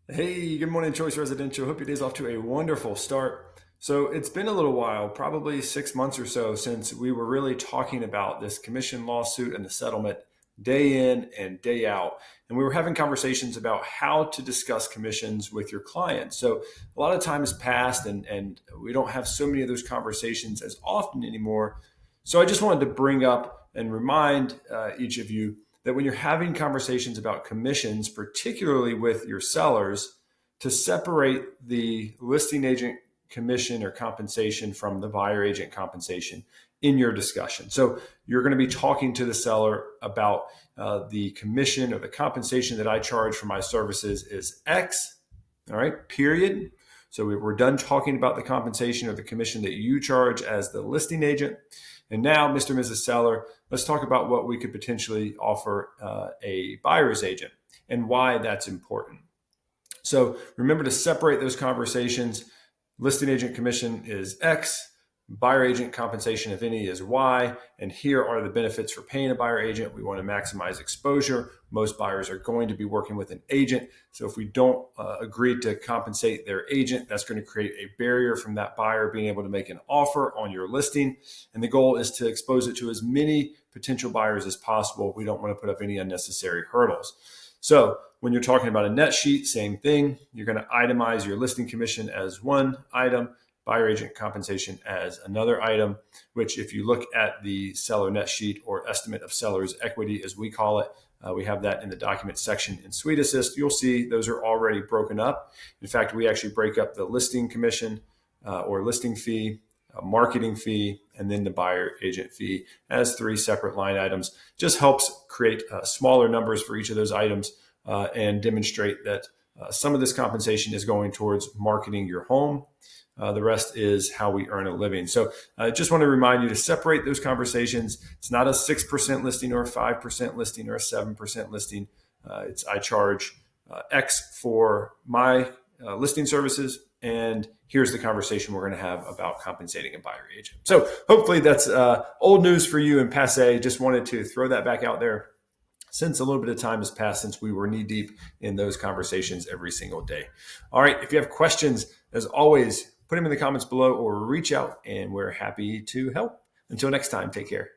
Hey, good morning, Choice Residential. Hope your day's off to a wonderful start. So, it's been a little while, probably 6 months or so, since we were really talking about this commission lawsuit and the settlement day in and day out. And we were having conversations about how to discuss commissions with your clients. So, a lot of time has passed, and we don't have so many of those conversations as often anymore. So, I just wanted to bring up and remind each of you that when you're having conversations about commissions, particularly with your sellers, to separate the listing agent commission or compensation from the buyer agent compensation in your discussion. So you're going to be talking to the seller about the commission or the compensation that I charge for my services is X, all right, period. So we're done talking about the compensation or the commission that you charge as the listing agent. And now, Mr. and Mrs. Seller, let's talk about what we could potentially offer a buyer's agent and why that's important. So remember to separate those conversations. Listing agent commission is X. Buyer agent compensation, if any, is Y. And here are the benefits for paying a buyer agent. We want to maximize exposure. Most buyers are going to be working with an agent. So if we don't agree to compensate their agent, that's going to create a barrier from that buyer being able to make an offer on your listing. And the goal is to expose it to as many potential buyers as possible. We don't want to put up any unnecessary hurdles. So when you're talking about a net sheet, same thing. You're going to itemize your listing commission as one item, buyer agent compensation as another item, which if you look at the seller net sheet or estimate of seller's equity, as we call it, we have that in the document section in Suite Assist. You'll see those are already broken up. In fact, we actually break up the listing commission or listing fee, marketing fee, and then the buyer agent fee as three separate line items. Just helps create smaller numbers for each of those items and demonstrate that some of this compensation is going towards marketing your home. The rest is how we earn a living. So I just want to remind you to separate those conversations. It's not a 6% listing or a 5% listing or a 7% listing. I charge X for my listing services, and here's the conversation we're going to have about compensating a buyer agent. So hopefully that's old news for you and passe. Just wanted to throw that back out there since a little bit of time has passed since we were knee deep in those conversations every single day. All right, if you have questions, as always, put them in the comments below or reach out and we're happy to help. Until next time, take care.